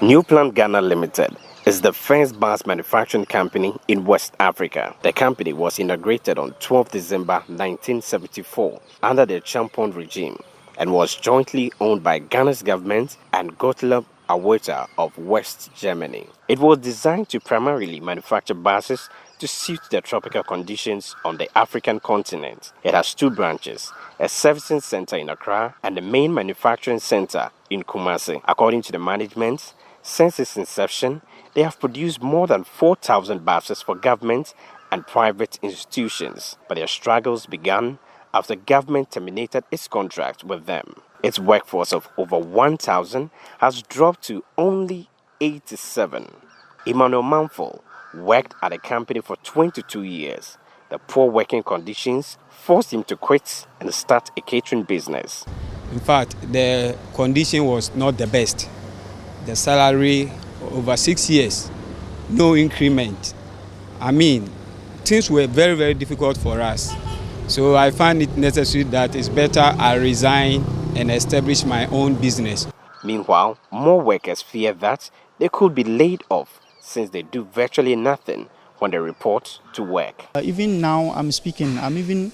Neoplan Ghana Limited is the first bus manufacturing company in West Africa. The company was inaugurated on 12 December 1974 under the Champon regime and was jointly owned by Ghana's government and Gottlieb Auweta of West Germany. It was designed to primarily manufacture buses to suit the tropical conditions on the African continent. It has two branches, a servicing center in Accra and the main manufacturing center in Kumasi. According to the management, since its inception, they have produced more than 4,000 buses for government and private institutions, but their struggles began after government terminated its contract with them. Its workforce of over 1,000 has dropped to only 87. Emmanuel Manful worked at the company for 22 years. The poor working conditions forced him to quit and start a catering business. In fact, the condition was not the best. The salary over 6 years, no increment. I mean, things were very, very difficult for us. So I find it necessary that it's better I resign and establish my own business. Meanwhile, more workers fear that they could be laid off since they do virtually nothing when they report to work. Even now I'm speaking, I'm even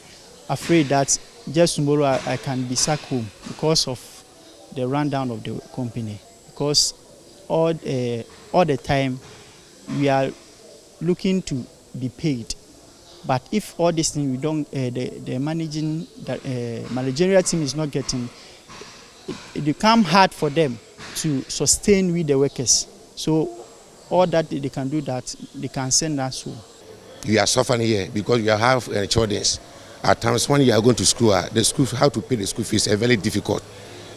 afraid that just tomorrow I can be sacked home because of the rundown of the company. Because all the time we are looking to be paid. But if all these things we don't, the managerial team is not getting, it becomes hard for them to sustain with the workers. So all that they can do that, they can send us home. You are suffering here because you have children. At times when you are going to school, how to pay the school fees is very difficult.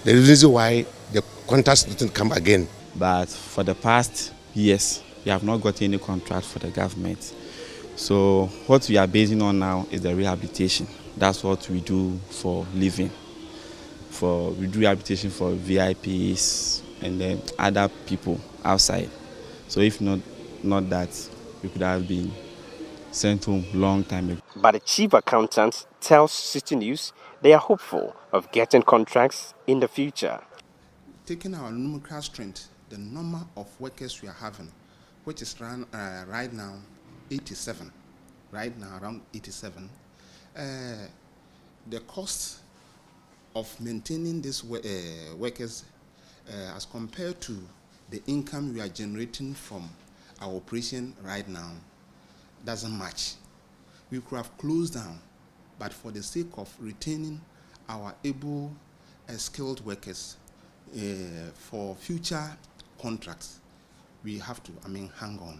The reason why the contracts didn't come again. But for the past years, we have not got any contract for the government. So what we are basing on now is the rehabilitation. That's what we do for living. We do rehabilitation for VIPs and then other people outside. So if not that, we could have been sent home long time ago. But the chief accountant tells Citi News they are hopeful of getting contracts in the future. Taking our numerical strength, the number of workers we are having, which is right now 87, right now around 87, the cost of maintaining these workers as compared to the income we are generating from our operation right now doesn't match. We could have closed down, but for the sake of retaining our able skilled workers for future contracts, we have to, hang on.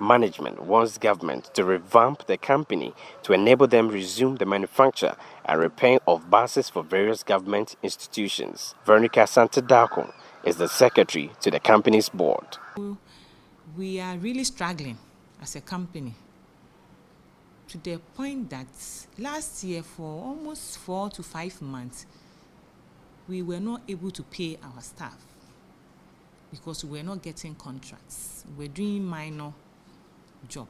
Management wants government to revamp the company to enable them resume the manufacture and repair of buses for various government institutions. Veronica Santadako is the secretary to the company's board. We are really struggling as a company to the point that last year for almost 4 to 5 months, we were not able to pay our staff because we were not getting contracts. We were doing minor job,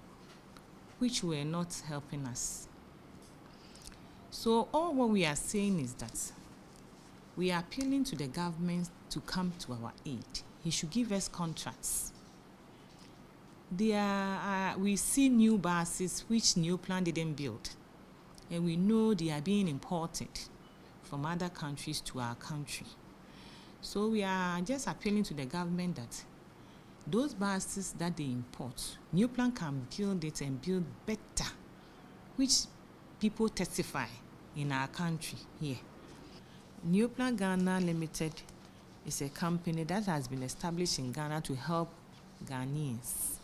which were not helping us. So all what we are saying is that we are appealing to the government to come to our aid. He should give us contracts. We see new buses which Neoplan didn't build, and we know they are being imported from other countries to our country. So we are just appealing to the government that those buses that they import, Neoplan can build it and build better, which people testify in our country here. Neoplan Ghana Limited is a company that has been established in Ghana to help Ghanaians.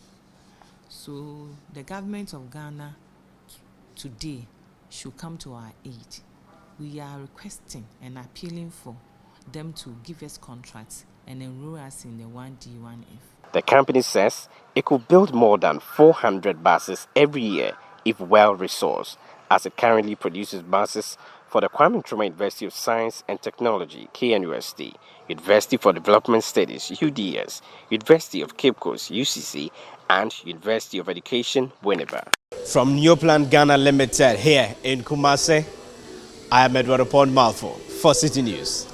So the government of Ghana today should come to our aid. We are requesting and appealing for them to give us contracts and enroll us in the 1D, 1F. The company says it could build more than 400 buses every year if well-resourced, as it currently produces buses for the Kwame Nkrumah University of Science and Technology, KNUST, University for Development Studies, UDS, University of Cape Coast, UCC, and University of Education, Winneba. From Neoplan Ghana Limited here in Kumasi, I am Edward Malfo for Citi News.